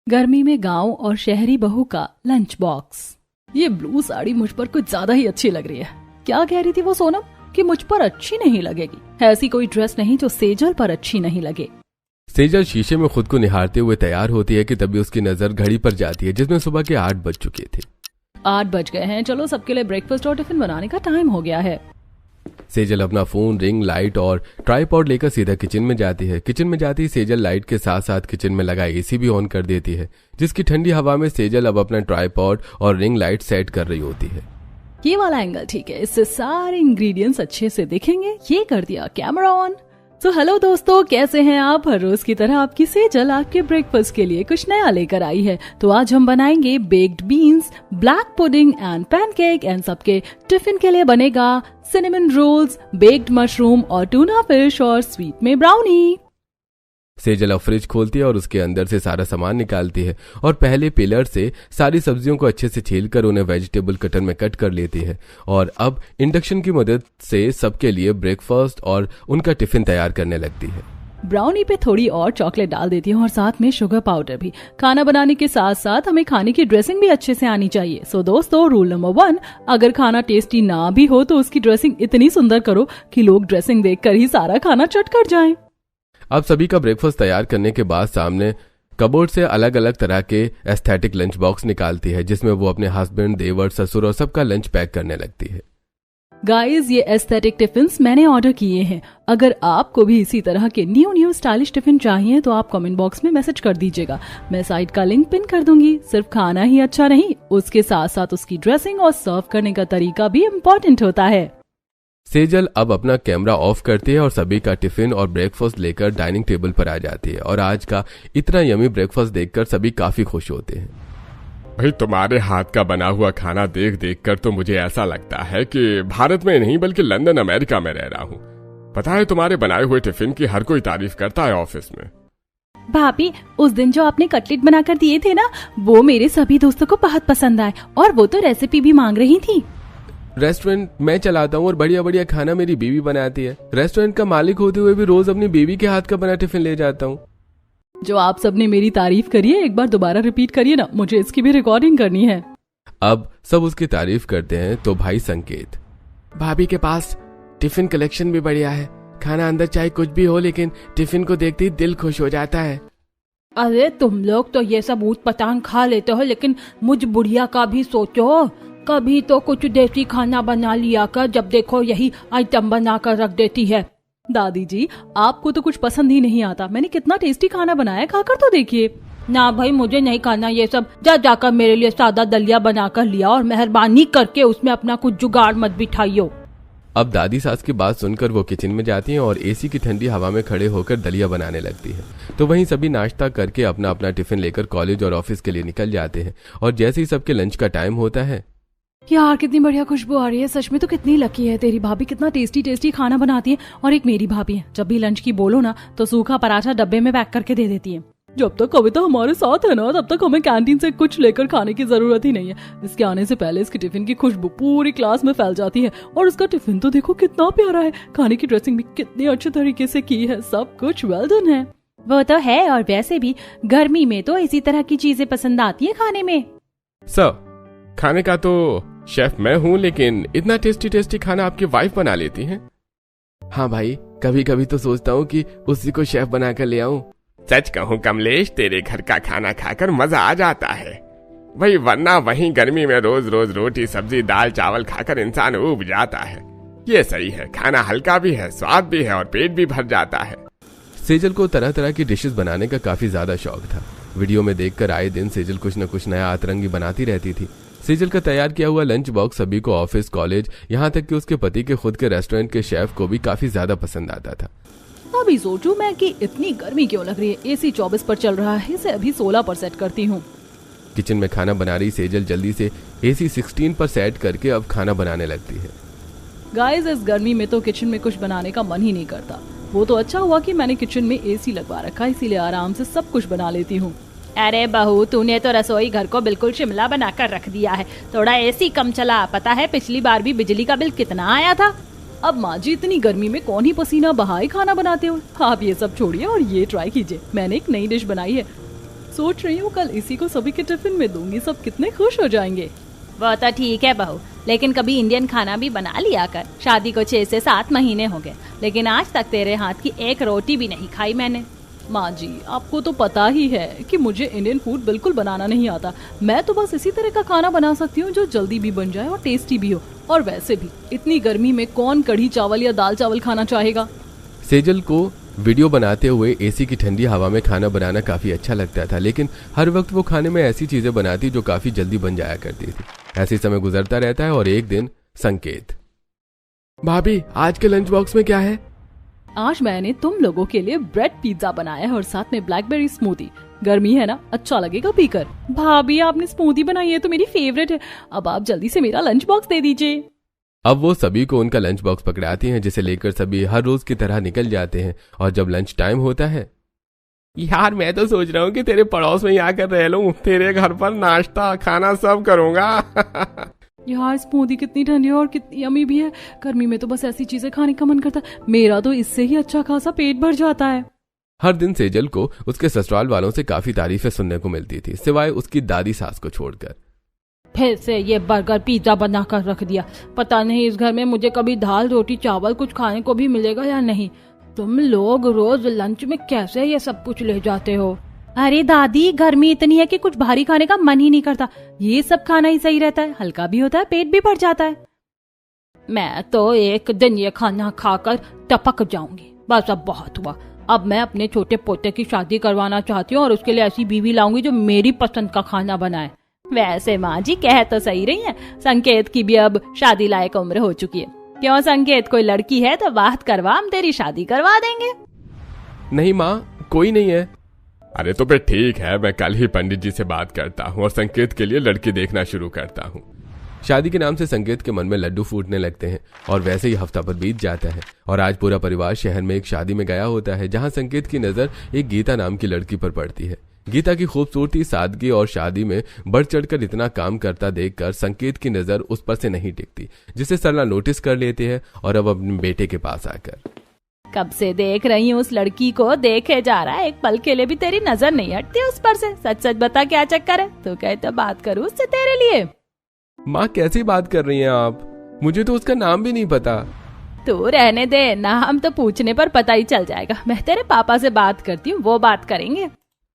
गर्मी में गांव और शहरी बहू का लंच बॉक्स। ये ब्लू साड़ी मुझ पर कुछ ज्यादा ही अच्छी लग रही है। क्या कह रही थी वो सोनम कि मुझ पर अच्छी नहीं लगेगी? ऐसी कोई ड्रेस नहीं जो सेजल पर अच्छी नहीं लगे। सेजल शीशे में खुद को निहारते हुए तैयार होती है कि तभी उसकी नजर घड़ी पर जाती है जिसमें सुबह के 8 बज चुके थे। 8 बज गए हैं, चलो सबके लिए ब्रेकफास्ट और टिफिन बनाने का टाइम हो गया है। सेजल अपना फोन, रिंग लाइट और ट्राइपॉड लेकर सीधा किचन में जाती है। किचन में जाती सेजल लाइट के साथ साथ किचन में लगा एसी भी ऑन कर देती है, जिसकी ठंडी हवा में सेजल अब अपना ट्राइपॉड और रिंग लाइट सेट कर रही होती है। ये वाला एंगल ठीक है, इससे सारे इंग्रेडिएंट्स अच्छे से दिखेंगे। ये कर दिया कैमरा ऑन। तो हेलो दोस्तों, कैसे हैं आप? हर रोज की तरह आपकी सेजल आपके ब्रेकफास्ट के लिए कुछ नया लेकर आई है। तो आज हम बनाएंगे baked beans, black pudding and pancake and सबके टिफिन के लिए बनेगा सिनेमन रोल्स, बेक्ड मशरूम और टूना फिश और स्वीट में ब्राउनी। सेजल अब फ्रिज खोलती है और उसके अंदर से सारा सामान निकालती है और पहले पिलर से सारी सब्जियों को अच्छे से छीलकर उन्हें वेजिटेबल कटर में कट कर लेती है और अब इंडक्शन की मदद से सबके लिए ब्रेकफास्ट और उनका टिफिन तैयार करने लगती है। ब्राउनी पे थोड़ी और चॉकलेट डाल देती हूँ और साथ में शुगर पाउडर भी। खाना बनाने के साथ साथ हमें खाने की ड्रेसिंग भी अच्छे से आनी चाहिए। सो दोस्तों, रूल नंबर 1, अगर खाना टेस्टी ना भी हो तो उसकी ड्रेसिंग इतनी सुंदर करो कि लोग ड्रेसिंग देखकर ही सारा खाना चट कर जाएं। अब सभी का ब्रेकफास्ट तैयार करने के बाद सामने कबोर्ड से अलग अलग तरह के एस्थेटिक लंच बॉक्स निकालती है, जिसमें वो अपने हस्बैंड, देवर, ससुर और सबका लंच पैक करने लगती है। गाइस, ये एस्थेटिक टिफिन्स मैंने ऑर्डर किए हैं। अगर आपको भी इसी तरह के न्यू स्टाइलिश टिफिन चाहिए तो आप कमेंट बॉक्स में मैसेज कर दीजिएगा। मैं साइट का लिंक पिन कर दूंगी। सिर्फ खाना ही अच्छा नहीं, उसके साथ साथ उसकी ड्रेसिंग और सर्व करने का तरीका भी इम्पोर्टेंट होता है। सेजल अब अपना कैमरा ऑफ करती है और सभी का टिफिन और ब्रेकफास्ट लेकर डाइनिंग टेबल पर आ जाती है और आज का इतना यमी ब्रेकफास्ट देखकर सभी काफी खुश होते हैं। भाई, तुम्हारे हाथ का बना हुआ खाना देख देख कर तो मुझे ऐसा लगता है कि भारत में नहीं बल्कि लंदन, अमेरिका में रह रहा हूँ। पता है, तुम्हारे बनाए हुए टिफिन की हर कोई तारीफ करता है ऑफिस में। भाभी, उस दिन जो आपने कटलेट बनाकर दिए थे ना, वो मेरे सभी दोस्तों को बहुत पसंद आए और वो तो रेसिपी भी मांग रही थी। रेस्टोरेंट मैं चलाता हूँ और बढ़िया बढ़िया खाना मेरी बीवी बनाती है। रेस्टोरेंट का मालिक होते हुए भी रोज अपनी बीवी के हाथ का बना टिफिन ले जाता हूँ। जो आप सबने मेरी तारीफ करी है, एक बार दोबारा रिपीट करिए ना, मुझे इसकी भी रिकॉर्डिंग करनी है। अब सब उसकी तारीफ करते हैं तो भाई संकेत, भाभी के पास टिफिन कलेक्शन भी बढ़िया है। खाना अंदर चाहे कुछ भी हो, लेकिन टिफिन को देखते ही दिल खुश हो जाता है। अरे तुम लोग तो ये सब ऊट पटांग खा लेते हो, लेकिन मुझ बुढ़िया का भी सोचो। कभी तो कुछ देसी खाना बना लिया कर, जब देखो यही आइटम बना कर रख देती है। दादी जी, आपको तो कुछ पसंद ही नहीं आता। मैंने कितना टेस्टी खाना बनाया, खाकर तो देखिए। ना भाई, मुझे नहीं खाना ये सब। जाकर मेरे लिए सादा दलिया बना कर लिया और मेहरबानी करके उसमें अपना कुछ जुगाड़ मत बिठाइयो। अब दादी सास की बात सुनकर वो किचन में जाती हैं और एसी की ठंडी हवा में खड़े होकर दलिया बनाने लगती है। तो वहीं सभी नाश्ता करके अपना अपना टिफिन लेकर कॉलेज और ऑफिस के लिए निकल जाते हैं और जैसे ही सबके लंच का टाइम होता है। यार, कितनी बढ़िया खुशबू आ रही है। सच में तो कितनी लकी है तेरी भाभी, कितना टेस्टी टेस्टी खाना बनाती है। और एक मेरी भाभी है, जब भी लंच की बोलो ना तो सूखा पराठा डब्बे में पैक करके दे देती है। जब तक कविता हमारे साथ है ना, तब तक हमें कैंटीन से कुछ लेकर खाने की जरूरत ही नहीं है। इसके आने से पहले इसकी टिफिन की खुशबू पूरी क्लास में फैल जाती है। और उसका टिफिन तो देखो कितना प्यारा है। खाने की ड्रेसिंग भी कितनी अच्छे तरीके से की है। सब कुछ वेल डन है। वो तो है, और वैसे भी गर्मी में तो इसी तरह की चीजें पसंद आती है खाने में। सर, खाने का तो शेफ मैं हूँ, लेकिन इतना टेस्टी टेस्टी खाना आपकी वाइफ बना लेती हैं। हाँ भाई, कभी कभी तो सोचता हूँ कि उसी को शेफ बनाकर ले आऊं। सच कहूँ कमलेश, तेरे घर का खाना खाकर मजा आ जाता है भाई, वरना वहीं गर्मी में रोज रोज रोटी सब्जी दाल चावल खाकर इंसान ऊब जाता है। ये सही है, खाना हल्का भी है, स्वाद भी है और पेट भी भर जाता है। सेजल को तरह तरह की डिशेस बनाने का काफी ज्यादा शौक था। वीडियो में देखकर आए दिन सेजल कुछ न कुछ नया अतरंगी बनाती रहती थी। सेजल का तैयार किया हुआ लंच बॉक्स सभी को ऑफिस, कॉलेज, यहाँ तक कि उसके पति के खुद के रेस्टोरेंट के शेफ को भी काफी ज्यादा पसंद आता था। अभी सोचूं मैं कि इतनी गर्मी क्यों लग रही है। एसी 24 पर चल रहा है, इसे अभी 16 पर सेट करती हूँ। किचन में खाना बना रही सेजल जल्दी से एसी 16 पर सेट करके अब खाना बनाने लगती है। गाइस, इस गर्मी में तो किचन में कुछ बनाने का मन ही नहीं करता। वो तो अच्छा हुआ कि मैंने किचन में एसी लगवा रखा, इसीलिए आराम से सब कुछ बना लेती हूँ। अरे बहू, तूने तो रसोई घर को बिल्कुल शिमला बनाकर रख दिया है। थोड़ा एसी कम चला। पता है पिछली बार भी बिजली का बिल कितना आया था? अब माँ जी, इतनी गर्मी में कौन ही पसीना बहाए खाना बनाते हो। आप ये सब छोड़िए और ये ट्राई कीजिए। मैंने एक नई डिश बनाई है, सोच रही हूँ कल इसी को सभी के टिफिन में दूंगी, सब कितने खुश हो जाएंगे। वो तो ठीक है बहू, लेकिन कभी इंडियन खाना भी बना लिया कर। शादी को 6 से 7 महीने हो गए, लेकिन आज तक तेरे हाथ की एक रोटी भी नहीं खाई मैंने। माँ जी, आपको तो पता ही है कि मुझे इंडियन फूड बिल्कुल बनाना नहीं आता। मैं तो बस इसी तरह का खाना बना सकती हूँ जो जल्दी भी बन जाए और टेस्टी भी हो। और वैसे भी इतनी गर्मी में कौन कढ़ी चावल या दाल चावल खाना चाहेगा। सेजल को वीडियो बनाते हुए एसी की ठंडी हवा में खाना बनाना काफी अच्छा लगता था, लेकिन हर वक्त वो खाने में ऐसी चीजें बनाती जो काफी जल्दी बन जाया करती थी। ऐसे समय गुजरता रहता है और एक दिन संकेत, भाभी आज के लंच बॉक्स में क्या है? आज मैंने तुम लोगों के लिए ब्रेड पिज्जा बनाया है और साथ में ब्लैकबेरी स्मूदी। गर्मी है ना, अच्छा लगेगा पीकर। भाभी आपने स्मूदी बनाई है तो मेरी फेवरेट है। अब आप जल्दी से मेरा लंच बॉक्स दे दीजिए। अब वो सभी को उनका लंच बॉक्स पकड़ाती हैं, जिसे लेकर सभी हर रोज की तरह निकल जाते हैं। और जब लंच टाइम होता है, यार मैं तो सोच रहा हूँ कि तेरे पड़ोस में ही आकर रह लूं, तेरे घर पर नाश्ता खाना सब करूंगा। यार स्मूदी कितनी ठंडी है और कितनी यमी भी है। गर्मी में तो बस ऐसी चीजें खाने का मन करता है। मेरा तो इससे ही अच्छा खासा पेट भर जाता है। हर दिन सेजल को उसके ससुराल वालों से काफी तारीफें सुनने को मिलती थी, सिवाय उसकी दादी सास को छोड़कर। फिर से ये बर्गर पिज्जा बना कर रख दिया। पता नहीं इस घर में मुझे कभी दाल रोटी चावल कुछ खाने को भी मिलेगा या नहीं। तुम लोग रोज लंच में कैसे ये सब कुछ ले जाते हो? अरे दादी, गर्मी इतनी है कि कुछ भारी खाने का मन ही नहीं करता। ये सब खाना ही सही रहता है, हल्का भी होता है, पेट भी भर जाता है। मैं तो एक दिन ये खाना खाकर टपक जाऊंगी। बस अब बहुत हुआ। अब मैं अपने छोटे पोते की शादी करवाना चाहती हूँ और उसके लिए ऐसी बीवी लाऊंगी जो मेरी पसंद का खाना बनाए। वैसे माँ जी कह तो सही रही है, संकेत की भी अब शादी लायक उम्र हो चुकी है। क्यों संकेत, कोई लड़की है तो बात करवा, हम तेरी शादी करवा देंगे। नहीं माँ, कोई नहीं है। अरे तो फिर ठीक है, मैं कल ही पंडित जी से बात करता हूँ और संकेत के लिए लड़की देखना शुरू करता हूँ। शादी के नाम से संकेत के मन में लड्डू फूटने लगते हैं और वैसे ही हफ्ता भर बीत जाता है और आज पूरा परिवार शहर में एक शादी में गया होता है, जहां संकेत की नजर एक गीता नाम की लड़की पर पड़ती है। गीता की खूबसूरती, सादगी और शादी में बढ़ चढ़कर इतना काम करता देखकर संकेत की नजर उस पर से नहीं टिकती, जिसे सरला नोटिस कर लेते हैं और अब अपने बेटे के पास आकर, कब से देख रही हूँ उस लड़की को, देखे जा रहा है, एक पल के लिए भी तेरी नजर नहीं हटती उस पर से। सच सच बता क्या चक्कर है? तू कहे तो बात करूँ उससे तेरे लिए। माँ कैसी बात कर रही हैं आप? मुझे तो उसका नाम भी नहीं पता। तू रहने दे, नाम तो पूछने पर पता ही चल जाएगा। मैं तेरे पापा से बात करती हूँ, वो बात करेंगे।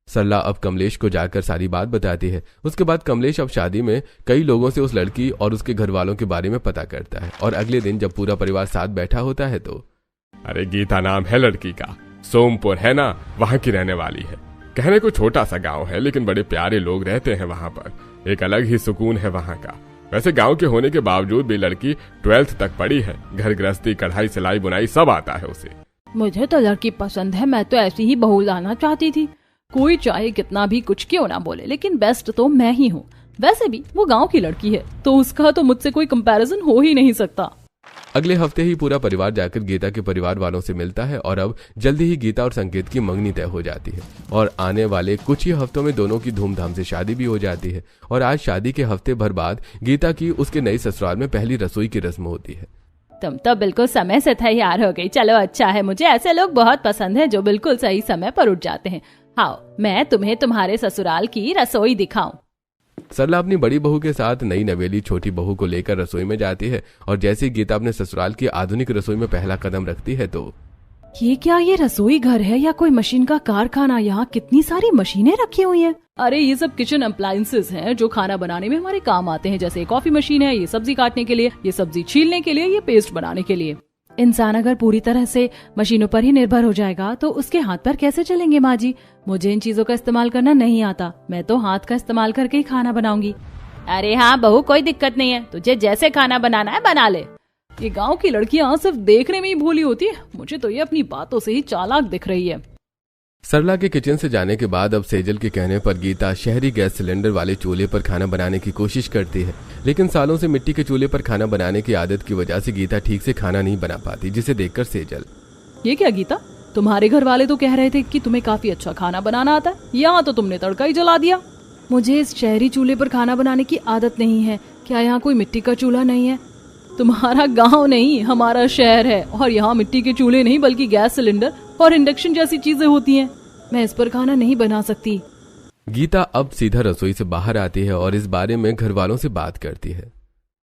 सरला अब कमलेश को जाकर सारी बात बताती है। उसके बाद कमलेश अब शादी में कई लोगों से उस लड़की और उसके घर वालों के बारे में पता करता है और अगले दिन जब पूरा परिवार साथ बैठा होता है तो, अरे गीता नाम है लड़की का, सोमपुर है ना, वहाँ की रहने वाली है। कहने को छोटा सा गांव है, लेकिन बड़े प्यारे लोग रहते हैं वहाँ पर। एक अलग ही सुकून है वहाँ का। वैसे गांव के होने के बावजूद भी लड़की 12th तक पढ़ी है। घर गृहस्थी, कढ़ाई, सिलाई, बुनाई सब आता है उसे। मुझे तो लड़की पसंद है, मैं तो ऐसी ही बहू लाना चाहती थी। कोई चाहे कितना भी कुछ क्यों ना बोले, लेकिन बेस्ट तो मैं ही हूँ। वैसे भी वो गांव की लड़की है तो उसका तो मुझसे कोई कंपैरिजन हो ही नहीं सकता। अगले हफ्ते ही पूरा परिवार जाकर गीता के परिवार वालों से मिलता है और अब जल्दी ही गीता और संकेत की मंगनी तय हो जाती है और आने वाले कुछ ही हफ्तों में दोनों की धूमधाम से शादी भी हो जाती है। और आज शादी के हफ्ते भर बाद गीता की उसके नए ससुराल में पहली रसोई की रस्म होती है। तुम तो बिल्कुल समय से तैयार हो गई। चलो अच्छा है, मुझे ऐसे लोग बहुत पसंद है जो बिल्कुल सही समय पर उठ जाते हैं। आओ मैं तुम्हें तुम्हारे ससुराल की रसोई दिखाऊं। सरला अपनी बड़ी बहू के साथ नई नवेली छोटी बहू को लेकर रसोई में जाती है और जैसे ही गीता अपने ससुराल की आधुनिक रसोई में पहला कदम रखती है तो, ये क्या, ये रसोई घर है या कोई मशीन का कारखाना? यहाँ कितनी सारी मशीनें रखी हुई हैं। अरे ये सब किचन अप्लायंसेस हैं जो खाना बनाने में हमारे काम आते हैं। जैसे कॉफी मशीन है, ये सब्जी काटने के लिए, ये सब्जी छीलने के लिए, ये पेस्ट बनाने के लिए। इंसान अगर पूरी तरह से मशीनों पर ही निर्भर हो जाएगा तो उसके हाथ पर कैसे चलेंगे माँ जी? मुझे इन चीजों का इस्तेमाल करना नहीं आता। मैं तो हाथ का इस्तेमाल करके ही खाना बनाऊंगी। अरे हाँ बहू, कोई दिक्कत नहीं है, तुझे जैसे खाना बनाना है बना ले। ये गांव की लड़कियां सिर्फ देखने में ही भोली होती है, मुझे तो ये अपनी बातों से ही चालाक दिख रही है। सरला के किचन से जाने के बाद अब सेजल के कहने पर गीता शहरी गैस सिलेंडर वाले चूल्हे पर खाना बनाने की कोशिश करती है, लेकिन सालों से मिट्टी के चूल्हे पर खाना बनाने की आदत की वजह से गीता ठीक से खाना नहीं बना पाती, जिसे देखकर सेजल, ये क्या गीता, तुम्हारे घर वाले तो कह रहे थे कि तुम्हें काफी अच्छा खाना बनाना आता है, यहाँ तो तुमने तड़का ही जला दिया। मुझे इस शहरी चूल्हे पर खाना बनाने की आदत नहीं है। क्या यहाँ कोई मिट्टी का चूल्हा नहीं है? तुम्हारा गांव नहीं, हमारा शहर है और यहाँ मिट्टी के चूल्हे नहीं बल्कि गैस सिलेंडर और इंडक्शन जैसी चीजें होती हैं। मैं इस पर खाना नहीं बना सकती। गीता अब सीधा रसोई से बाहर आती है और इस बारे में घर वालों से बात करती है।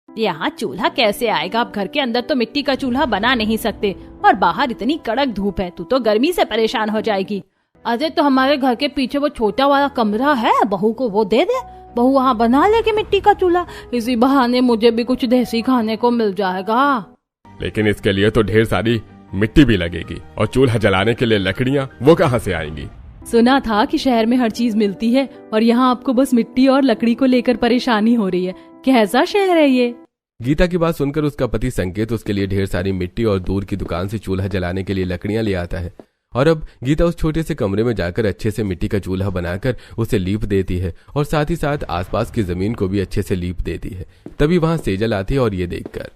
यहाँ चूल्हा कैसे आएगा? आप घर के अंदर तो मिट्टी का चूल्हा बना नहीं सकते और बाहर इतनी कड़क धूप है, तू तो गर्मी से परेशान हो जाएगी। अरे तो हमारे घर के पीछे वो छोटा वाला कमरा है, बहू को वो दे दे, बहू वहाँ बना लेगी मिट्टी का चूल्हा। इसी बहाने मुझे भी कुछ देसी खाने को मिल जाएगा। लेकिन इसके लिए तो ढेर सारी मिट्टी भी लगेगी और चूल्हा जलाने के लिए लकड़ियाँ वो कहाँ से आएंगी? सुना था कि शहर में हर चीज मिलती है और यहाँ आपको बस मिट्टी और लकड़ी को लेकर परेशानी हो रही है। कैसा शहर है ये? गीता की बात सुनकर उसका पति संकेत उसके लिए ढेर सारी मिट्टी और दूर की दुकान से चूल्हा जलाने के लिए लकड़ियां ले आता है और अब गीता उस छोटे से कमरे में जाकर अच्छे से मिट्टी का चूल्हा बनाकर उसे लीप देती है और साथ ही साथ आसपास की जमीन को भी अच्छे से लीप देती है। तभी वहां सेजल आती है और ये देखकर,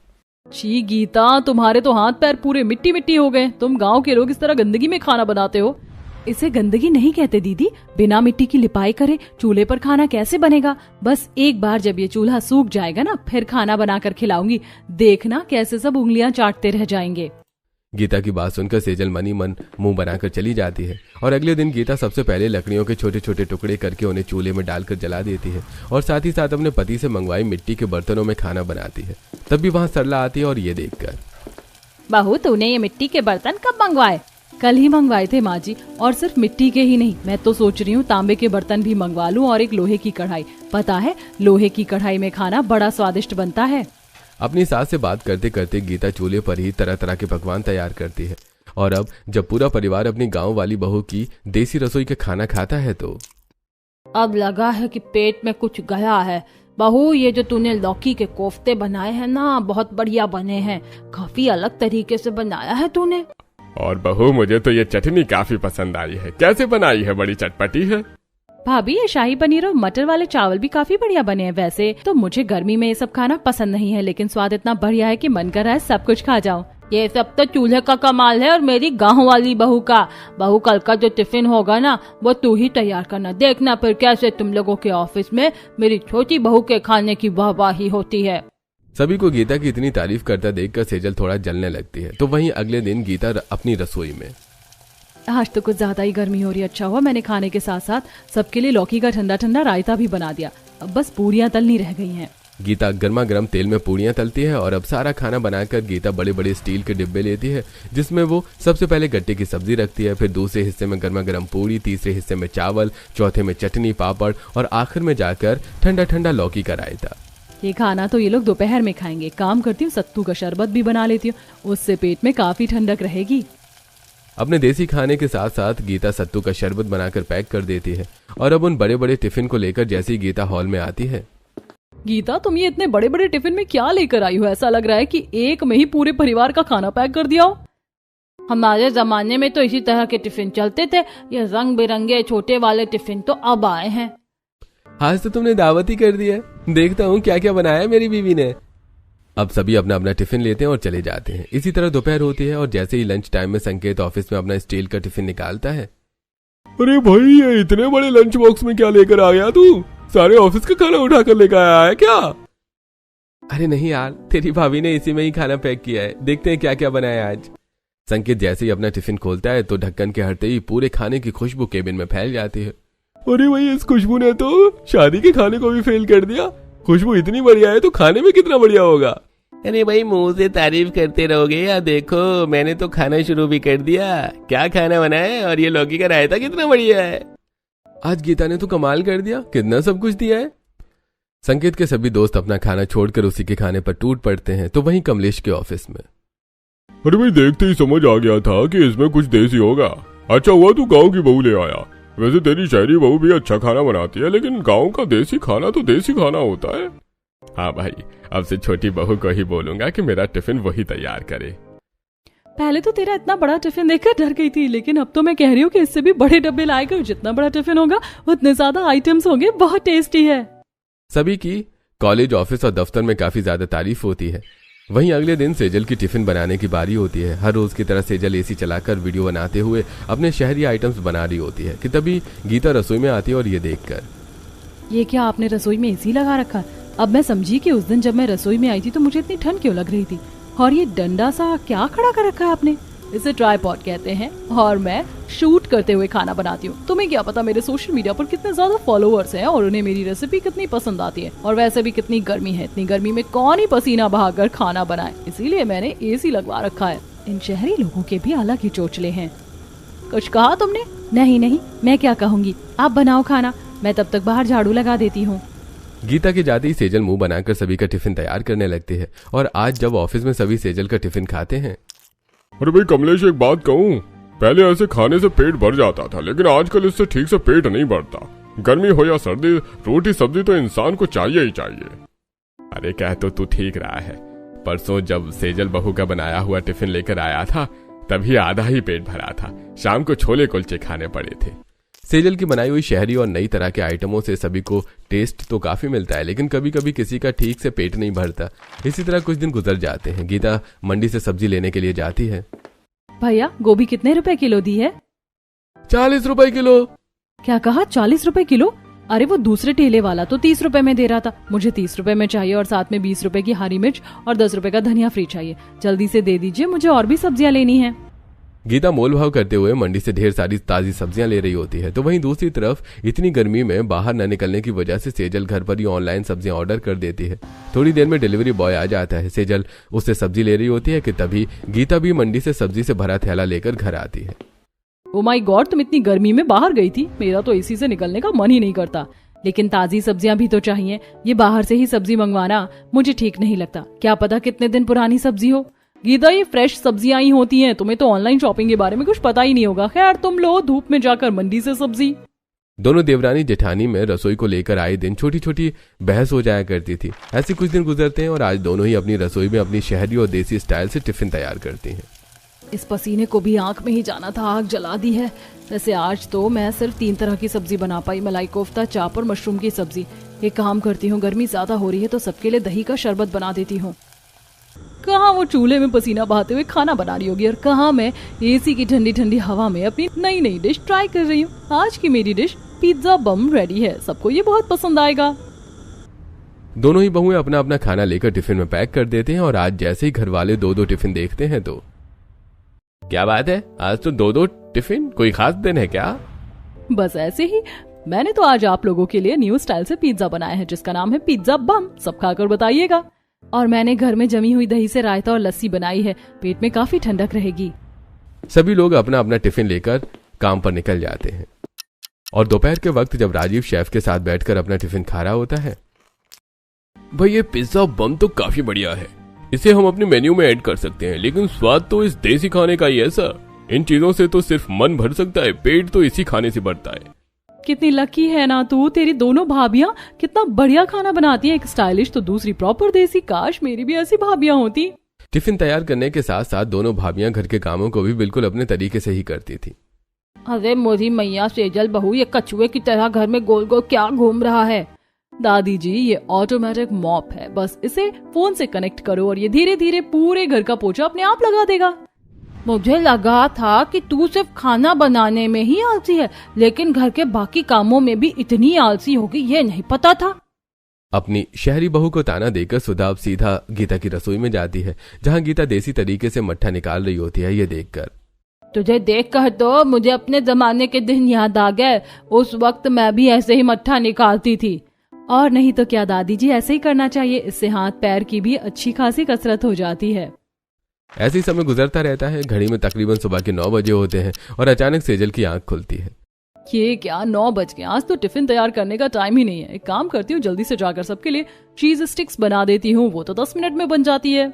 छी गीता, तुम्हारे तो हाथ पैर पूरे मिट्टी मिट्टी हो गए। तुम गांव के लोग इस तरह गंदगी में खाना बनाते हो? इसे गंदगी नहीं कहते दीदी, बिना मिट्टी की लिपाई करे चूल्हे पर खाना कैसे बनेगा? बस एक बार जब ये चूल्हा सूख जाएगा ना, फिर खाना बनाकर खिलाऊंगी, देखना कैसे सब उंगलियां चाटते रह जाएंगे। गीता की बात सुनकर सेजल मनी मन मुंह बनाकर चली जाती है और अगले दिन गीता सबसे पहले लकड़ियों के छोटे छोटे टुकड़े करके उन्हें चूल्हे में डालकर जला देती है और साथ ही साथ अपने पति से मंगवाई मिट्टी के बर्तनों में खाना बनाती है। तब भी वहाँ सरला आती है और ये देखकर, बहू तूने ये मिट्टी के बर्तन कब मंगवाए? कल ही मंगवाए थे माँ जी, और सिर्फ मिट्टी के ही नहीं, मैं तो सोच रही हूँ तांबे के बर्तन भी मंगवा लूं और एक लोहे की कढ़ाई। पता है लोहे की कढ़ाई में खाना बड़ा स्वादिष्ट बनता है। अपनी सास से बात करते करते गीता चूल्हे पर ही तरह तरह के पकवान तैयार करती है और अब जब पूरा परिवार अपनी गांव वाली बहू की देसी रसोई के खाना खाता है तो अब लगा है कि पेट में कुछ गया है। बहू ये जो तूने लौकी के कोफ्ते बनाए हैं ना, बहुत बढ़िया बने हैं, काफी अलग तरीके से बनाया है तूने। और बहू मुझे तो ये चटनी काफी पसंद आई है, कैसे बनाई है? बड़ी चटपटी है। भाभी ये शाही पनीर और मटर वाले चावल भी काफी बढ़िया बने हैं। वैसे तो मुझे गर्मी में ये सब खाना पसंद नहीं है, लेकिन स्वाद इतना बढ़िया है कि मन कर रहा है सब कुछ खा जाऊं। ये सब तो चूल्हे का कमाल है और मेरी गाँव वाली बहू का। बहू कल का जो टिफिन होगा ना, वो तू ही तैयार करना, देखना फिर कैसे तुम लोगों के ऑफिस में मेरी छोटी बहू के खाने की वाहवाही होती है। सभी को गीता की इतनी तारीफ करता देखकर सेजल थोड़ा जलने लगती है। तो वहीं अगले दिन गीता अपनी रसोई में, आज तो कुछ ज्यादा ही गर्मी हो रही है। अच्छा हुआ मैंने खाने के साथ साथ सबके लिए लौकी का ठंडा ठंडा रायता भी बना दिया। अब बस पूरियां तलनी रह गई हैं। गीता गर्मा गर्म तेल में पूरियां तलती है और अब सारा खाना बनाकर गीता बड़े बड़े स्टील के डिब्बे लेती है, जिसमें वो सबसे पहले गट्टे की सब्जी रखती है, फिर दूसरे हिस्से में गर्मा गर्म पूरी, तीसरे हिस्से में चावल, चौथे में चटनी पापड़ और आखिर में जाकर ठंडा ठंडा लौकी का रायता। ये खाना तो ये लोग दोपहर में खाएंगे। काम करती हूँ सत्तू का शरबत भी बना लेती हूँ, उससे पेट में काफी ठंडक रहेगी। अपने देसी खाने के साथ साथ गीता सत्तू का शरबत बनाकर पैक कर देती है और अब उन बड़े बड़े टिफिन को लेकर जैसे ही गीता हॉल में आती है, गीता तुम ये इतने बड़े बड़े टिफिन में क्या लेकर आई हो? ऐसा लग रहा है कि एक में ही पूरे परिवार का खाना पैक कर दिया हो। हमारे जमाने में तो इसी तरह के टिफिन चलते थे, ये रंग बिरंगे छोटे वाले टिफिन तो अब आए हैं। आज तो तुमने दावत ही कर दिया है, देखता हूँ क्या क्या बनाया है मेरी बीवी ने। अब सभी अपना अपना टिफिन लेते हैं और चले जाते हैं। इसी तरह दोपहर होती है और जैसे ही लंच टाइम में संकेत ऑफिस में अपना स्टील का टिफिन निकालता है। अरे भाई ये इतने बड़े लंच बॉक्स में क्या लेकर आ गया तू? सारे ऑफिस का खाना उठा कर लेकर आया है क्या? अरे नहीं यार, तेरी भाभी ने इसी में ही खाना पैक किया है, देखते हैं क्या क्या बनाया आज। संकेत जैसे ही अपना टिफिन खोलता है तो ढक्कन के हटते ही पूरे खाने की खुशबू केबिन में फैल जाती है। अरे भाई इस खुशबू ने तो शादी के खाने को भी फेल कर दिया। खुशबू इतनी बढ़िया है तो खाने में कितना बढ़िया होगा। अरे भाई मुंह से तारीफ करते रहोगे या देखो मैंने तो खाना शुरू भी कर दिया। क्या खाना बना है और ये लौकी का रायता कितना बढ़िया है। आज गीता ने तो कमाल कर दिया, कितना सब कुछ दिया है। संकेत के सभी दोस्त अपना खाना छोड़कर उसी के खाने पर टूट पड़ते हैं। तो वहीं कमलेश के ऑफिस में, अरे भाई देखते ही समझ आ गया था कि इसमें कुछ देसी होगा। अच्छा हुआ तू गांव की बहू ले आया। वैसे तेरी शहरी बहू भी अच्छा खाना बनाती है, लेकिन गांव का देसी खाना तो देसी खाना होता है। हाँ भाई, अब से छोटी बहू को ही बोलूंगा कि मेरा टिफिन वही तैयार करे। पहले तो तेरा इतना बड़ा टिफिन देखकर डर गई थी, लेकिन अब तो मैं कह रही हूँ कि इससे भी बड़े डब्बे लाएगा। जितना बड़ा टिफिन होगा उतने ज्यादा आइटम्स होंगे, बहुत टेस्टी है। सभी की कॉलेज, ऑफिस और दफ्तर में काफी ज्यादा तारीफ होती है। वहीं अगले दिन सेजल की टिफिन बनाने की बारी होती है। हर रोज की तरह सेजल एसी चलाकर वीडियो बनाते हुए अपने शहरी आइटम्स बना रही होती है कि तभी गीता रसोई में आती है और ये देखकर, ये क्या आपने रसोई में एसी लगा रखा? अब मैं समझी कि उस दिन जब मैं रसोई में आई थी तो मुझे इतनी ठंड क्यों लग रही थी। और ये डंडा सा क्या खड़ा कर रखा है आपने? इसे ट्राइपॉड कहते हैं और मैं शूट करते हुए खाना बनाती हूँ। तुम्हें क्या पता मेरे सोशल मीडिया पर कितने ज्यादा फॉलोअर्स हैं और उन्हें मेरी रेसिपी कितनी पसंद आती है। और वैसे भी कितनी गर्मी है, इतनी गर्मी में कौन ही पसीना बहाकर खाना बनाए, इसीलिए मैंने AC लगवा रखा है। इन शहरी लोगों के भी अलग ही चोचले हैं। कुछ कहा तुमने? नहीं, मैं क्या कहूँगी, आप बनाओ खाना, मैं तब तक बाहर झाड़ू लगा देती हूँ। गीता के जाते ही सेजल मुंह बनाकर सभी का टिफिन तैयार करने लगती है। और आज जब ऑफिस में सभी सेजल का टिफिन खाते हैं। अरे भाई कमलेश, एक बात कहूँ, पहले ऐसे खाने से पेट भर जाता था, लेकिन आजकल इससे ठीक से पेट नहीं भरता। गर्मी हो या सर्दी, रोटी सब्जी तो इंसान को चाहिए ही चाहिए। अरे कह तो तू ठीक रहा है, परसों जब सेजल बहू का बनाया हुआ टिफिन लेकर आया था तभी आधा ही पेट भरा था, शाम को छोले कुलचे खाने पड़े थे। सेजल की बनाई हुई शहरी और नई तरह के आइटमों से सभी को टेस्ट तो काफी मिलता है, लेकिन कभी कभी किसी का ठीक से पेट नहीं भरता। इसी तरह कुछ दिन गुजर जाते हैं। गीता मंडी से सब्जी लेने के लिए जाती है। भैया गोभी कितने रुपए किलो दी है? 40 रुपए किलो। क्या कहा, 40 रुपए किलो? अरे वो दूसरे ठेले वाला तो 30 रुपए में दे रहा था, मुझे 30 रुपए में चाहिए और साथ में 20 रुपए की हरी मिर्च और 10 रुपए का धनिया फ्री चाहिए। जल्दी से दे दीजिए, मुझे और भी सब्जियां लेनी है। गीता मोल भाव करते हुए मंडी से ढेर सारी ताजी सब्जियां ले रही होती है, तो वहीं दूसरी तरफ इतनी गर्मी में बाहर न निकलने की वजह से सेजल घर पर ही ऑनलाइन सब्जियां ऑर्डर कर देती है। थोड़ी देर में डिलीवरी बॉय आ जाता है। सेजल उससे सब्जी ले रही होती है कि तभी गीता भी मंडी से सब्जी से भरा थैला लेकर घर आती है। ओ माय गॉड, तुम इतनी गर्मी में बाहर गई थी? मेरा तो AC से निकलने का मन ही नहीं करता, लेकिन ताजी सब्जियां भी तो चाहिए। ये बाहर से ही सब्जी मंगवाना मुझे ठीक नहीं लगता, क्या पता कितने दिन पुरानी सब्जी हो। गीता, ये फ्रेश सब्जियां ही होती हैं, तुम्हें तो ऑनलाइन शॉपिंग के बारे में कुछ पता ही नहीं होगा। खैर तुम लो धूप में जाकर मंडी से सब्जी। दोनों देवरानी जेठानी में रसोई को लेकर आए दिन छोटी छोटी बहस हो जाया करती थी। ऐसे कुछ दिन गुजरते हैं और आज दोनों ही अपनी रसोई में अपनी शहरी और देसी स्टाइल से टिफिन तैयार करती हैं। इस पसीने को भी आंख में ही जाना था, आग जला दी है। वैसे आज तो मैं सिर्फ 3 तरह की सब्जी बना पाई, मलाई कोफ्ता, चाप और मशरूम की सब्जी। एक काम करती हूँ, गर्मी ज्यादा हो रही है तो सबके लिए दही का शरबत बना देती हूँ। कहाँ वो चूल्हे में पसीना बहाते हुए खाना बना रही होगी और कहाँ मैं AC की ठंडी ठंडी हवा में अपनी नई नई डिश ट्राई कर रही हूँ। आज की मेरी डिश पिज्जा बम रेडी है, सबको ये बहुत पसंद आएगा। दोनों ही बहुएं अपना अपना खाना लेकर टिफिन में पैक कर देते हैं और आज जैसे ही घर वाले 2-2 टिफिन देखते हैं तो क्या बात है, आज तो 2-2 टिफिन, कोई खास दिन है क्या? बस ऐसे ही, मैंने तो आज आप लोगों के लिए न्यू स्टाइल से पिज्जा बनाया है जिसका नाम है पिज्जा बम। सब खाकर बताइएगा। और मैंने घर में जमी हुई दही से रायता और लस्सी बनाई है, पेट में काफी ठंडक रहेगी। सभी लोग अपना अपना टिफिन लेकर काम पर निकल जाते हैं और दोपहर के वक्त जब राजीव शेफ के साथ बैठकर अपना टिफिन खा रहा होता है। भाई ये पिज्जा बम तो काफी बढ़िया है, इसे हम अपने मेन्यू में ऐड कर सकते हैं, लेकिन स्वाद तो इस देसी खाने का ही है सर। इन चीजों से तो सिर्फ मन भर सकता है, पेट तो इसी खाने से भरता है। कितनी लकी है ना तू, तेरी दोनों भाभियां कितना बढ़िया खाना बनाती हैं, एक स्टाइलिश तो दूसरी प्रॉपर देसी। काश मेरी भी ऐसी भाभियां होती। टिफिन तैयार करने के साथ साथ दोनों भाभियां घर के कामों को भी बिल्कुल अपने तरीके से ही करती थी। अरे मोरी मैया, सेजल बहू ये कछुए की तरह घर में गोल गोल क्या घूम रहा है? दादी जी, ये ऑटोमेटिक मॉप है, बस इसे फोन से कनेक्ट करो और ये धीरे धीरे पूरे घर का पोछा अपने आप लगा देगा। मुझे लगा था कि तू सिर्फ खाना बनाने में ही आलसी है, लेकिन घर के बाकी कामों में भी इतनी आलसी होगी ये नहीं पता था। अपनी शहरी बहू को ताना देकर सुधा अब सीधा गीता की रसोई में जाती है, जहां गीता देसी तरीके से मट्ठा निकाल रही होती है। ये देखकर तुझे देखकर तो मुझे अपने जमाने के दिन याद आ गए। उस वक्त मैं भी ऐसे ही मट्ठा निकालती थी। और नहीं तो क्या दादी जी, ऐसे ही करना चाहिए, इससे हाथ पैर की भी अच्छी खासी कसरत हो जाती है। ऐसे ही समय गुजरता रहता है। घड़ी में तकरीबन सुबह के 9 बजे होते हैं और अचानक सेजल की आंख खुलती है। ये क्या, 9 बज गए? आज तो टिफिन तैयार करने का टाइम ही नहीं है। एक काम करती हूँ, जल्दी से जाकर सबके लिए चीज स्टिक्स बना देती हूँ, वो तो 10 मिनट में बन जाती है।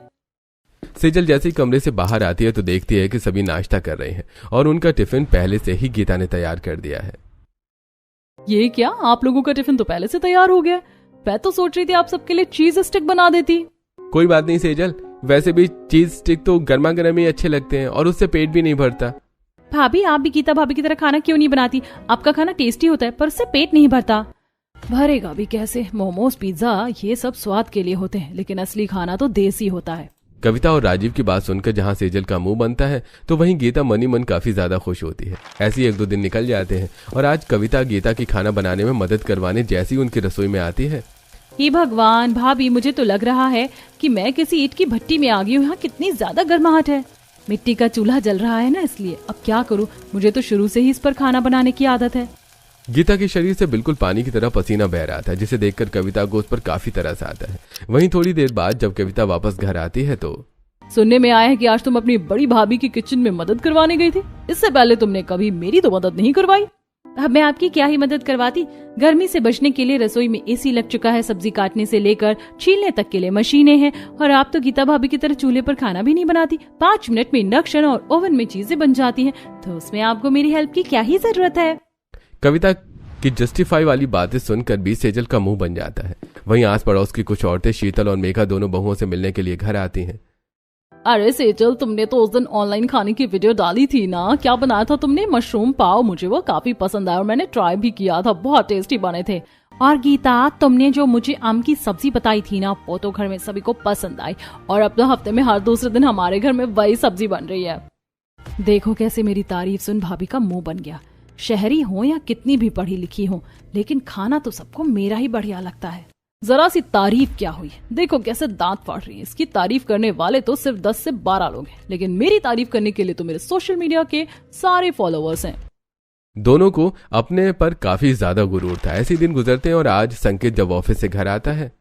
सेजल जैसे ही कमरे से बाहर आती है तो देखती है कि सभी नाश्ता कर रहे हैं और उनका टिफिन पहले से ही गीता ने तैयार कर दिया है। ये क्या, आप लोगों का टिफिन तो पहले से तैयार हो गया? मैं तो सोच रही थी आप सबके लिए चीज स्टिक बना देती। कोई बात नहीं सेजल, वैसे भी चीज स्टिक तो गर्मा गर्म ही अच्छे लगते हैं और उससे पेट भी नहीं भरता। भाभी, आप भी गीता भाभी की तरह खाना क्यों नहीं बनाती? आपका खाना टेस्टी होता है पर उससे पेट नहीं भरता। भरेगा भी कैसे? मोमोज, पिज्जा ये सब स्वाद के लिए होते हैं, लेकिन असली खाना तो देसी होता है। कविता और राजीव की बात सुनकर जहां सेजल का मुंह बनता है तो वहीं गीता मनी मन काफी ज्यादा खुश होती है। ऐसे ही 1-2 दिन निकल जाते हैं और आज कविता गीता की खाना बनाने में मदद करवाने जैसी उनकी रसोई में आती है। हे भगवान, भाभी मुझे तो लग रहा है कि मैं किसी ईंट की भट्टी में आ गई हूँ। यहाँ कितनी ज्यादा गर्माहट है। मिट्टी का चूल्हा जल रहा है ना, इसलिए। अब क्या करूं, मुझे तो शुरू से ही इस पर खाना बनाने की आदत है। गीता के शरीर से बिल्कुल पानी की तरह पसीना बह रहा था, जिसे देखकर कविता को उस पर काफी तरस आता है। वहीं थोड़ी देर बाद जब कविता वापस घर आती है तो सुनने में आया है कि आज तुम अपनी बड़ी भाभी की किचन में मदद करवाने गई थी। इससे पहले तुमने कभी मेरी तो मदद नहीं करवाई। अब मैं आपकी क्या ही मदद करवाती। गर्मी से बचने के लिए रसोई में एसी लग चुका है, सब्जी काटने से लेकर छीलने तक के लिए मशीनें हैं, और आप तो गीता भाभी की तरह चूल्हे पर खाना भी नहीं बनाती। 5 मिनट में इंडक्शन और ओवन में चीजें बन जाती हैं, तो उसमें आपको मेरी हेल्प की क्या ही जरूरत है। कविता की जस्टिफाई वाली बातें सुनकर भी सेजल का मुंह बन जाता है। वहीं आस पड़ोस की कुछ औरतें शीतल और मेघा दोनों बहुओं से मिलने के लिए घर आती हैं। अरे सेजल, तुमने तो उस दिन ऑनलाइन खाने की वीडियो डाली थी ना, क्या बनाया था तुमने? मशरूम पाव। मुझे वो काफी पसंद आया और मैंने ट्राई भी किया था, बहुत टेस्टी बने थे। और गीता, तुमने जो मुझे आम की सब्जी बताई थी ना, वो तो घर में सभी को पसंद आई, और अब तो हफ्ते में हर दूसरे दिन हमारे घर में वही सब्जी बन रही है। देखो कैसे मेरी तारीफ सुन भाभी का मुंह बन गया। शहरी हो या कितनी भी पढ़ी लिखी हो, लेकिन खाना तो सबको मेरा ही बढ़िया लगता है। जरा सी तारीफ क्या हुई, देखो कैसे दांत फाड़ रही है। इसकी तारीफ करने वाले तो सिर्फ 10 से 12 लोग हैं, लेकिन मेरी तारीफ करने के लिए तो मेरे सोशल मीडिया के सारे फॉलोअर्स हैं। दोनों को अपने पर काफी ज्यादा गुरूर था। ऐसे दिन गुजरते हैं और आज संकेत जब ऑफिस से घर आता है।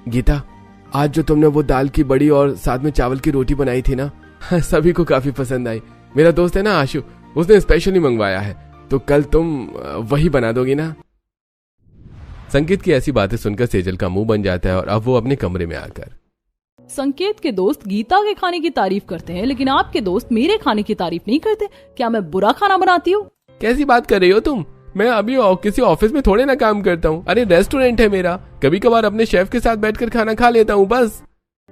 गीता, आज जो तुमने वो दाल की बड़ी और साथ में चावल की रोटी बनाई थी ना, सभी को काफी पसंद आई। मेरा दोस्त है ना आशु, उसने स्पेशली मंगवाया है, तो कल तुम वही बना दोगी ना? संकेत की ऐसी बातें सुनकर सेजल का मुंह बन जाता है और अब वो अपने कमरे में आकर संकेत के दोस्त गीता के खाने की तारीफ करते हैं, लेकिन आपके दोस्त मेरे खाने की तारीफ नहीं करते। क्या मैं बुरा खाना बनाती हूँ? कैसी बात कर रही हो तुम? मैं अभी किसी ऑफिस में थोड़े ना काम करता हूँ। अरे रेस्टोरेंट है मेरा, कभी कभार अपने शेफ के साथ बैठकर खाना खा लेता हूँ बस।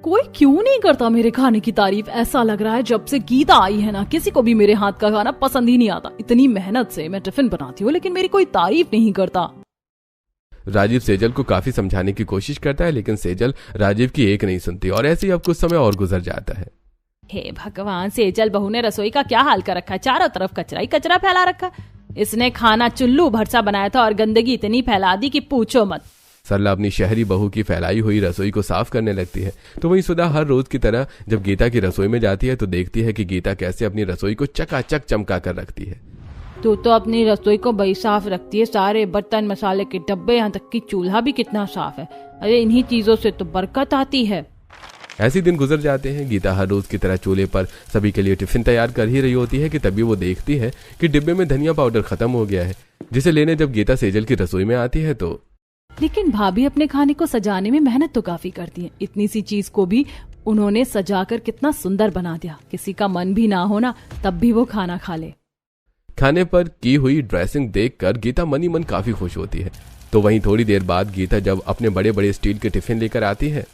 कोई क्यों नहीं करता मेरे खाने की तारीफ? ऐसा लग रहा है जब से गीता आई है ना, किसी को भी मेरे हाथ का खाना पसंद ही नहीं आता। इतनी मेहनत से मैं टिफिन बनाती हूँ, लेकिन मेरी कोई तारीफ नहीं करता। राजीव सेजल को काफी समझाने की कोशिश करता है, लेकिन सेजल राजीव की एक नहीं सुनती और ऐसे ही अब कुछ समय और गुजर जाता है। हे भगवान, सेजल बहू ने रसोई का क्या हाल कर रखा है। चारों तरफ कचरा ही कचरा फैला रखा। इसने खाना चुल्लू भरसा बनाया था और गंदगी इतनी फैला दी कि पूछो मत। सरला अपनी शहरी बहू की फैलाई हुई रसोई को साफ करने लगती है, तो वहीं सुधा हर रोज की तरह जब गीता की रसोई में जाती है तो देखती है कि गीता कैसे अपनी रसोई को चकाचक चमका कर रखती है। तू तो अपनी रसोई को बड़ी साफ रखती है, सारे बर्तन मसाले के डब्बे, यहाँ तक कि चूल्हा भी कितना साफ है। अरे इन्हीं चीजों से तो बरकत आती है। ऐसे दिन गुजर जाते हैं। गीता हर रोज की तरह चूल्हे पर सभी के लिए टिफिन तैयार कर ही रही होती है कि तभी वो देखती है कि डिब्बे में धनिया पाउडर खत्म हो गया है, जिसे लेने जब गीता सेजल की रसोई में आती है तो लेकिन भाभी अपने खाने को सजाने में मेहनत तो काफी करती हैं। इतनी सी चीज को भी उन्होंने सजाकर कितना सुंदर बना दिया। किसी का मन भी ना होना तब भी वो खाना खा ले। खाने पर की हुई ड्रेसिंग देखकर गीता मन ही मन काफी खुश होती है। तो वहीं थोड़ी देर बाद गीता जब अपने बड़े बड़े स्टील के टिफिन लेकर आती है।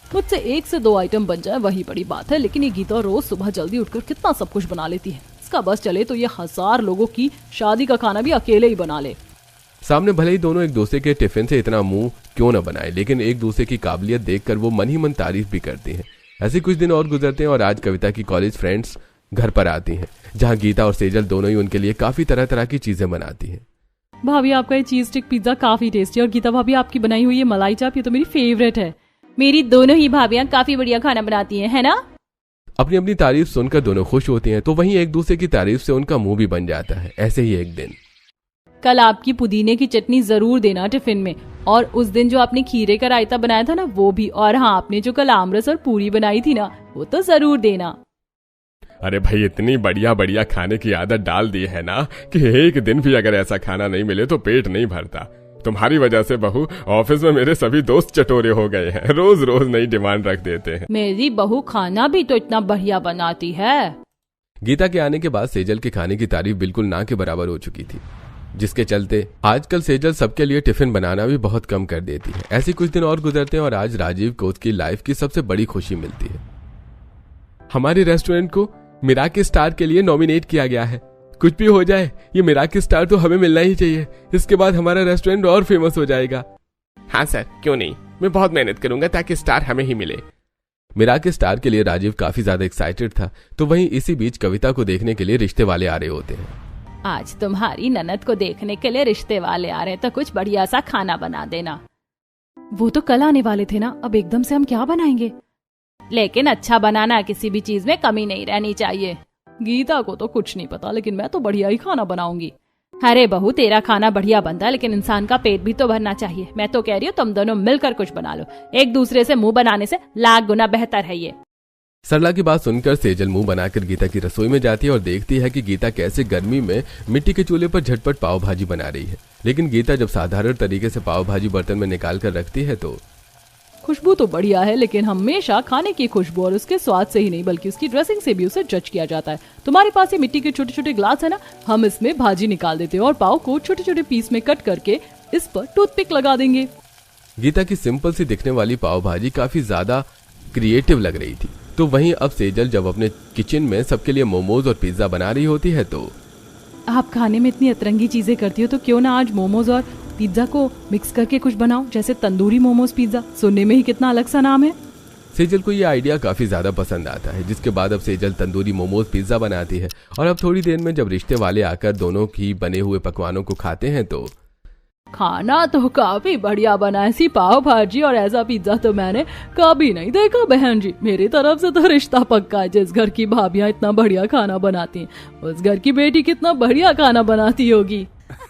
मुझसे 1 से 2 आइटम बन जाए वही बड़ी बात है, लेकिन ये गीता रोज सुबह जल्दी उठकर कितना सब कुछ बना लेती है। इसका बस चले तो ये 1000 लोगों की शादी का खाना भी अकेले ही बना ले। सामने भले ही दोनों एक दूसरे के टिफिन से इतना मुंह क्यों न बनाए, लेकिन एक दूसरे की काबिलियत देखकर वो मन ही मन तारीफ भी करती हैं। ऐसे कुछ दिन और गुजरते हैं और आज कविता की कॉलेज फ्रेंड्स घर पर आती हैं, जहां गीता और सेजल दोनों ही उनके लिए काफी तरह तरह की चीजें बनाती हैं। भाभी आपका ये चीज स्टिक पिज्जा काफी टेस्टी, और गीता भाभी आपकी बनाई हुई ये मलाई चाप, ये तो मेरी फेवरेट है। मेरी दोनों ही भाभियां काफी बढ़िया खाना बनाती हैं, है ना? अपनी अपनी तारीफ सुनकर दोनों खुश होती हैं, तो वहीं एक दूसरे की तारीफ से उनका मुंह भी बन जाता है। ऐसे ही एक दिन कल आपकी पुदीने की चटनी जरूर देना टिफिन में, और उस दिन जो आपने खीरे का रायता बनाया था ना वो भी, और हाँ आपने जो कल आमरस और पूरी बनाई थी ना वो तो जरूर देना। अरे भाई, इतनी बढ़िया बढ़िया खाने की आदत डाल दी है ना कि एक दिन भी अगर ऐसा खाना नहीं मिले तो पेट नहीं भरता। तुम्हारी वजह से बहू, ऑफिस में मेरे सभी दोस्त चटोरे हो गए हैं, रोज रोज नई डिमांड रख देते हैं। मेरी बहू खाना भी तो इतना बढ़िया बनाती है। गीता के आने के बाद सेजल के खाने की तारीफ बिल्कुल ना के बराबर हो चुकी थी, जिसके चलते आजकल सेजल सबके लिए टिफिन बनाना भी बहुत कम कर देती है। ऐसे कुछ दिन और गुजरते हैं और आज राजीव को उसकी लाइफ की सबसे बड़ी खुशी मिलती है। हमारे रेस्टोरेंट को मिराकी स्टार के लिए नॉमिनेट किया गया है। कुछ भी हो जाए, ये मिराकी स्टार तो हमें मिलना ही चाहिए। इसके बाद हमारा रेस्टोरेंट और फेमस हो जाएगा। हाँ सर, क्यों नहीं, मैं बहुत मेहनत करूंगा ताकि स्टार हमें ही मिले। मिराकी स्टार के लिए राजीव काफी ज्यादा एक्साइटेड था, तो वहीं इसी बीच कविता को देखने के लिए रिश्ते वाले आ रहे होते हैं। आज तुम्हारी ननद को देखने के लिए रिश्ते वाले आ रहे हैं, तो कुछ बढ़िया सा खाना बना देना। वो तो कल आने वाले थे ना, अब एकदम से हम क्या बनाएंगे? लेकिन अच्छा बनाना, किसी भी चीज में कमी नहीं रहनी चाहिए। गीता को तो कुछ नहीं पता, लेकिन मैं तो बढ़िया ही खाना बनाऊंगी। अरे बहू, तेरा खाना बढ़िया बनता है, लेकिन इंसान का पेट भी तो भरना चाहिए। मैं तो कह रही हूँ तुम दोनों मिलकर कुछ बना लो, एक दूसरे से मुंह बनाने से लाख गुना बेहतर है ये। सरला की बात सुनकर सेजल मुंह बनाकर गीता की रसोई में जाती है और देखती है कि गीता कैसे गर्मी में मिट्टी के चूल्हे पर झटपट पाव भाजी बना रही है। लेकिन गीता जब साधारण तरीके से पाव भाजी बर्तन में निकाल कर रखती है तो खुशबू तो बढ़िया है, लेकिन हमेशा खाने की खुशबू और उसके स्वाद से ही नहीं बल्कि उसकी ड्रेसिंग से भी उसे जज किया जाता है। तुम्हारे पास ये मिट्टी के छोटे छोटे ग्लास है ना, हम इसमें भाजी निकाल देते हैं और पाव को छोटे छोटे पीस में कट करके इस पर टूथपिक लगा देंगे। गीता की सिंपल सी दिखने वाली पाव भाजी काफी ज्यादा क्रिएटिव लग रही थी। तो वहीं अब सेजल जब अपने किचन में सबके लिए मोमोज और पिज्जा बना रही होती है तो आप खाने में इतनी अतरंगी चीजें करती हो, तो क्यों ना आज मोमोज और पिज्जा को मिक्स करके कुछ बनाओ, जैसे तंदूरी मोमोज पिज्जा। सुनने में ही कितना अलग सा नाम है। सेजल को ये आइडिया काफी ज्यादा पसंद आता है, जिसके बाद अब सेजल तंदूरी मोमोज पिज्जा बनाती है। और अब थोड़ी देर में जब रिश्ते वाले आकर दोनों की बने हुए पकवानों को खाते हैं तो खाना तो काफी बढ़िया बना, ऐसी पाव भाजी और ऐसा पिज्जा तो मैंने कभी नहीं देखा बहन जी। मेरी तरफ से तो रिश्ता पक्का है। जिस घर की भाभियां इतना बढ़िया खाना बनाती हैं, उस घर की बेटी कितना बढ़िया खाना बनाती होगी।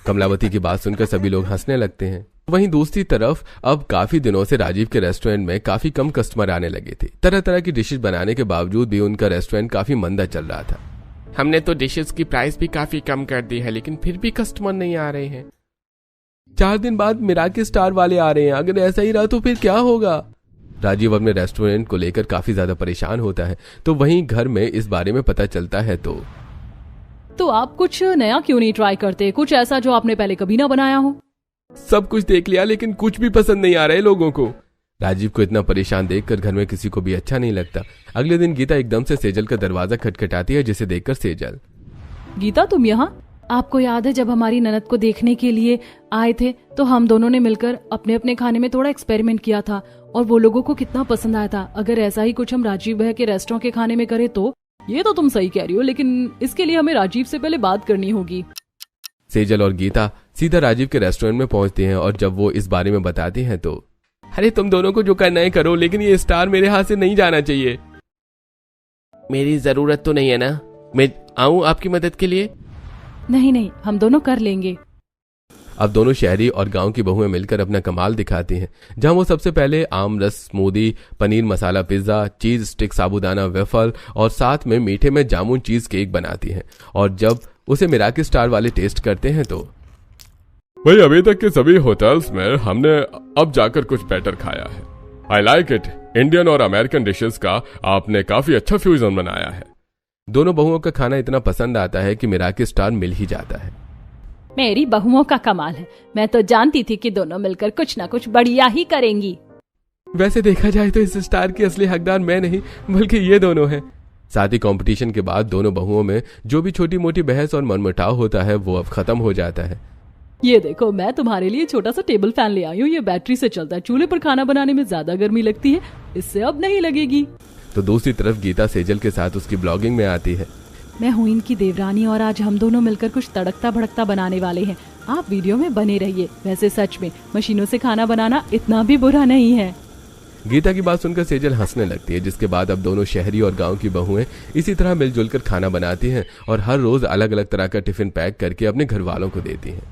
कमलावती की बात सुनकर सभी लोग हंसने लगते हैं। वहीं दूसरी तरफ अब काफी दिनों से राजीव के रेस्टोरेंट में काफी कम कस्टमर आने लगे थे। तरह तरह की डिशेज बनाने के बावजूद भी उनका रेस्टोरेंट काफी मंदा चल रहा था। हमने तो डिशेस की प्राइस भी काफी कम कर दी है, लेकिन फिर भी कस्टमर नहीं आ रहे हैं। 4 दिन बाद मिराकी स्टार वाले आ रहे हैं, अगर ऐसा ही रहा तो फिर क्या होगा। राजीव अपने रेस्टोरेंट को लेकर काफी ज्यादा परेशान होता है। तो वहीं घर में इस बारे में पता चलता है तो आप कुछ नया क्यों नहीं ट्राई करते, कुछ ऐसा जो आपने पहले कभी ना बनाया हो। सब कुछ देख लिया लेकिन कुछ भी पसंद नहीं आ रहा है लोगों को। राजीव को इतना परेशान देखकर घर में किसी को भी अच्छा नहीं लगता। अगले दिन गीता एकदम से सेजल का दरवाजा खटखटाती है, जिसे देखकर सेजल, गीता तुम यहाँ? आपको याद है जब हमारी ननद को देखने के लिए आए थे तो हम दोनों ने मिलकर अपने अपने खाने में थोड़ा एक्सपेरिमेंट किया था और वो लोगों को कितना पसंद आया था। अगर ऐसा ही कुछ हम राजीव भैया के रेस्टोरेंट के खाने में करें तो। ये तो तुम सही कह रही हो, लेकिन इसके लिए हमें राजीव से पहले बात करनी होगी। सेजल और गीता सीधा राजीव के रेस्टोरेंट में पहुंचती हैं और जब वो इस बारे में बताती हैं तो अरे तुम दोनों को जो करना है करो, लेकिन ये स्टार मेरे हाथ से नहीं जाना चाहिए। मेरी जरूरत तो नहीं है ना, मैं आऊं आपकी मदद के लिए? नहीं, हम दोनों कर लेंगे। अब दोनों शहरी और गांव की बहुएं मिलकर अपना कमाल दिखाती हैं, जहां वो सबसे पहले आम रस स्मूदी, पनीर मसाला पिज्जा, चीज स्टिक साबूदाना वेफल और साथ में मीठे में जामुन चीज केक बनाती हैं। और जब उसे मिराकी स्टार वाले टेस्ट करते हैं तो भाई अभी तक के सभी होटल्स में हमने अब जाकर कुछ बेटर खाया है। I like it. इंडियन और अमेरिकन डिशेस का आपने काफी अच्छा फ्यूजन बनाया है। दोनों बहुओं का खाना इतना पसंद आता है कि मिराकी स्टार मिल ही जाता है। मेरी बहुओं का कमाल है, मैं तो जानती थी कि दोनों मिलकर कुछ ना कुछ बढ़िया ही करेंगी। वैसे देखा जाए तो इस स्टार की असली हकदार मैं नहीं बल्कि ये दोनों हैं। साथ ही कंपटीशन के बाद दोनों बहुओं में जो भी छोटी मोटी बहस और मनमुटाव होता है वो अब खत्म हो जाता है। ये देखो, मैं तुम्हारे लिए छोटा सा टेबल फैन ले आई हूँ। ये बैटरी से चलता है, चूल्हे पर खाना बनाने में ज्यादा गर्मी लगती है, इससे अब नहीं लगेगी। तो दूसरी तरफ गीता सेजल के साथ उसकी ब्लॉगिंग में आती है। मैं हूँ इनकी देवरानी और आज हम दोनों मिलकर कुछ तड़कता भड़कता बनाने वाले हैं। आप वीडियो में बने रहिए। वैसे सच में मशीनों से खाना बनाना इतना भी बुरा नहीं है। गीता की बात सुनकर सेजल हंसने लगती है, जिसके बाद अब दोनों शहरी और गांव की बहुएं इसी तरह मिलजुल कर खाना बनाती हैं और हर रोज अलग अलग तरह का टिफिन पैक करके अपने घर वालों को देती हैं।